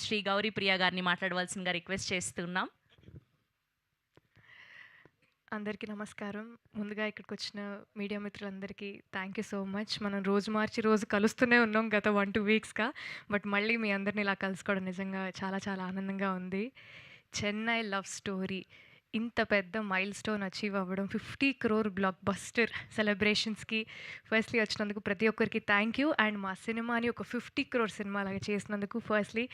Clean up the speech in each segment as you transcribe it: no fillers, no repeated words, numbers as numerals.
శ్రీ గౌరీ ప్రియ గారిని మాట్లాడవలసిందిగా రిక్వెస్ట్ చేస్తున్నాం. అందరికీ నమస్కారం. ముందుగా ఇక్కడికొచ్చిన మీడియా మిత్రులందరికీ థ్యాంక్ యూ సో మచ్. మనం రోజు మార్చి రోజు కలుస్తూనే ఉన్నాం గత 1, 2 వీక్స్‌గా. బట్ మళ్ళీ మీ అందరిని ఇలా కలుసుకోవడం నిజంగా చాలా చాలా ఆనందంగా ఉంది. 'చెన్నై లవ్ స్టోరీ' ఇంత పెద్ద మైల్‌స్టోన్ అచీవ్ అవ్వడం 50 క్రోర్ బ్లాక్ బస్టర్ సెలబ్రేషన్స్‌కి ఫస్ట్‌లీ వచ్చినందుకు ప్రతి ఒక్కరికి థ్యాంక్ యూ. అండ్ మా సినిమాని ఒక 50 క్రోర్ సినిమాలాగా చేసినందుకు ఫస్ట్‌లీ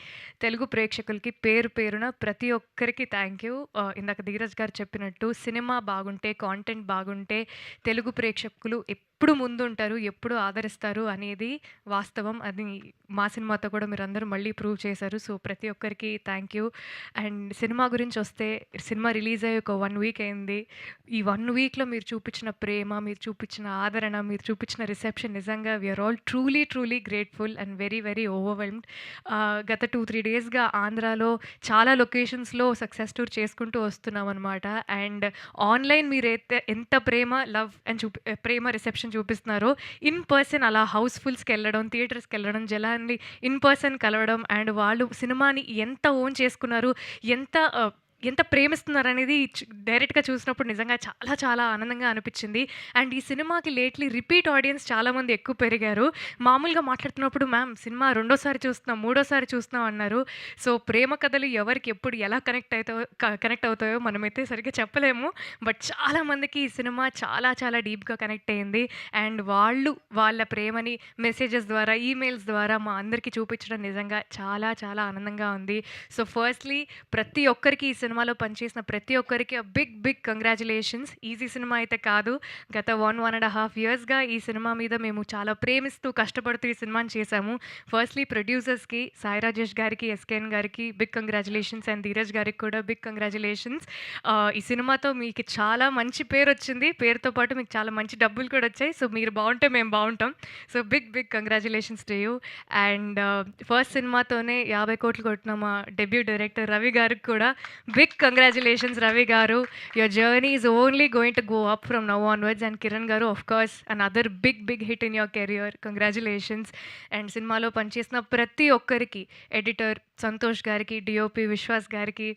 తెలుగు ప్రేక్షకులకి పేరు పేరున ప్రతి ఒక్కరికి థ్యాంక్ యూ. ఇందాక ధీరజ్ గారు చెప్పినట్టు సినిమా బాగుంటే, కాంటెంట్ బాగుంటే తెలుగు ప్రేక్షకులు ఎప్పుడు ముందుంటారు, ఎప్పుడు ఆదరిస్తారు అనేది వాస్తవం. అది మా సినిమాతో కూడా మీరందరూ మళ్ళీ ప్రూవ్ చేశారు. సో ప్రతి ఒక్కరికి థ్యాంక్ యూ. అండ్ సినిమా గురించి వస్తే సినిమా రిలీజ్ అయ్యి ఒక 1 వీక్ అయింది. ఈ 1 వీక్‌లో మీరు చూపించిన ప్రేమ, మీరు చూపించిన ఆదరణ, మీరు చూపించిన రిసెప్షన్ నిజంగా we are all truly grateful and very overwhelmed. గత 2, 3 డేస్‌గా ఆంధ్రాలో చాలా లొకేషన్స్‌లో సక్సెస్ టూర్ చేసుకుంటూ వస్తున్నామనమాట. అండ్ ఆన్‌లైన్ మీరైతే ఎంత ప్రేమ, లవ్ అండ్ ప్రేమ రిసెప్షన్ చూపిస్తున్నారో, ఇన్ పర్సన్ అలా హౌస్‌ఫుల్స్‌కెళ్ళడం, థియేటర్స్‌కెళ్ళడం, జనాన్ని ఇన్ పర్సన్ కలవడం అండ్ వాళ్ళు సినిమాని ఎంత ఓన్ చేసుకున్నారు, ఎంత ఎంత ప్రేమిస్తున్నారనేది డైరెక్ట్‌గా చూసినప్పుడు నిజంగా చాలా చాలా ఆనందంగా అనిపించింది. అండ్ ఈ సినిమాకి లేట్‌లీ రిపీట్ ఆడియన్స్ చాలామంది ఎక్కువ పెరిగారు. మామూలుగా మాట్లాడుతున్నప్పుడు మ్యామ్ సినిమా రెండోసారి చూస్తున్నాం, మూడోసారి చూస్తున్నాం అన్నారు. సో ప్రేమ కథలు ఎవరికి ఎప్పుడు ఎలా కనెక్ట్ అవుతాయో మనమైతే సరిగ్గా చెప్పలేము. బట్ చాలామందికి ఈ సినిమా చాలా చాలా డీప్‌గా కనెక్ట్ అయింది. అండ్ వాళ్ళు వాళ్ళ ప్రేమని మెసేజెస్ ద్వారా, ఈమెయిల్స్ ద్వారా మా అందరికీ చూపించడం నిజంగా చాలా చాలా ఆనందంగా ఉంది. సో ఫస్ట్‌లీ ప్రతి ఒక్కరికి ఈ సినిమాలో పనిచేసిన ప్రతి ఒక్కరికి బిగ్ కంగ్రాచ్యులేషన్స్. ఈజీ సినిమా అయితే కాదు. గత 1.5 ఇయర్స్‌గా ఈ సినిమా మీద మేము చాలా ప్రేమిస్తూ, కష్టపడుతూ ఈ సినిమాని చేశాము. ఫస్ట్‌లీ ప్రొడ్యూసర్స్‌కి సాయి రాజేష్ గారికి, ఎస్‌కేఎన్ గారికి బిగ్ కంగ్రాచ్యులేషన్స్ అండ్ ధీరజ్ గారికి కూడా బిగ్ కంగ్రాచ్యులేషన్స్. ఈ సినిమాతో మీకు చాలా మంచి పేరొచ్చింది. పేరుతో పాటు మీకు చాలా మంచి డబ్బులు కూడా వచ్చాయి. సో మీరు బావుంటే మేము బావుంటాం. So big congratulations to you. And first సినిమాతోనే 50 కోట్లు కొట్టిన మా డెబ్యూ డైరెక్టర్ రవి గారికి కూడా big congratulations Ravi garu. Your journey is only going to go up from now onwards. And Kiran garu of course another big hit in your career. Congratulations. And సినిమాలో పనిచేసిన ప్రతి ఒక్కరికి, ఎడిటర్ సంతోష్ గారికి, డిఓపి విశ్వాస్ గారికి,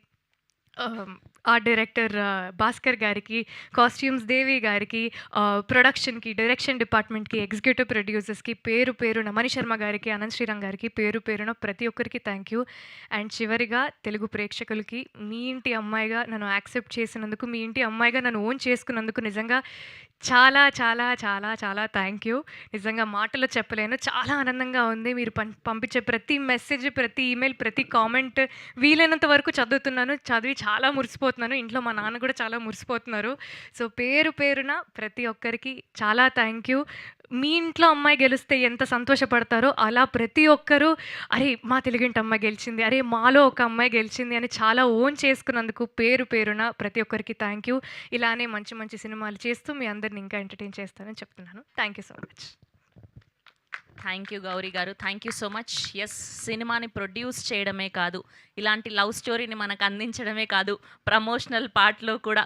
ఆర్ట్ డైరెక్టర్ భాస్కర్ గారికి, కాస్ట్యూమ్స్ దేవి గారికి, ప్రొడక్షన్‌కి, డైరెక్షన్ డిపార్ట్మెంట్‌కి, ఎగ్జిక్యూటివ్ ప్రొడ్యూసర్స్‌కి పేరు పేరున మణి శర్మ గారికి, అనంత్ శ్రీరామ్ గారికి పేరు పేరున ప్రతి ఒక్కరికి థ్యాంక్ యూ. అండ్ చివరిగా తెలుగు ప్రేక్షకులకి మీ ఇంటి అమ్మాయిగా నన్ను యాక్సెప్ట్ చేసినందుకు, మీ ఇంటి అమ్మాయిగా నన్ను ఓన్ చేసుకున్నందుకు నిజంగా చాలా చాలా చాలా చాలా థ్యాంక్ యూ. నిజంగా మాటల్లో చెప్పలేను. చాలా ఆనందంగా ఉంది. మీరు పంపించే ప్రతి మెసేజ్, ప్రతి ఈమెయిల్, ప్రతి కామెంట్ వీలైనంత వరకు చదువుతున్నాను. చదివి చాలా మురిసిపోతున్నాను. ఇంట్లో మా నాన్న కూడా చాలా మురిసిపోతున్నారు. సో పేరు పేరున ప్రతి ఒక్కరికి చాలా థ్యాంక్ యూ. మీ ఇంట్లో అమ్మాయి గెలిస్తే ఎంత సంతోషపడతారో అలా ప్రతి ఒక్కరూ అరే మా తెలుగింటి అమ్మాయి గెలిచింది, అరే మాలో ఒక అమ్మాయి గెలిచింది అని చాలా ఓన్ చేసుకున్నందుకు పేరు పేరున ప్రతి ఒక్కరికి థ్యాంక్ యూ. ఇలానే మంచి సినిమాలు చేస్తూ మీ అందరిని ఇంకా ఎంటర్టైన్ చేస్తానని చెప్తున్నాను. Thank you so much. Thank you Gowri garu. Thank you so much. Yes, సినిమాని ప్రొడ్యూస్ చేయడమే కాదు, ఇలాంటి లవ్ స్టోరీని మనకు అందించడమే కాదు, ప్రమోషనల్ పార్ట్‌లో కూడా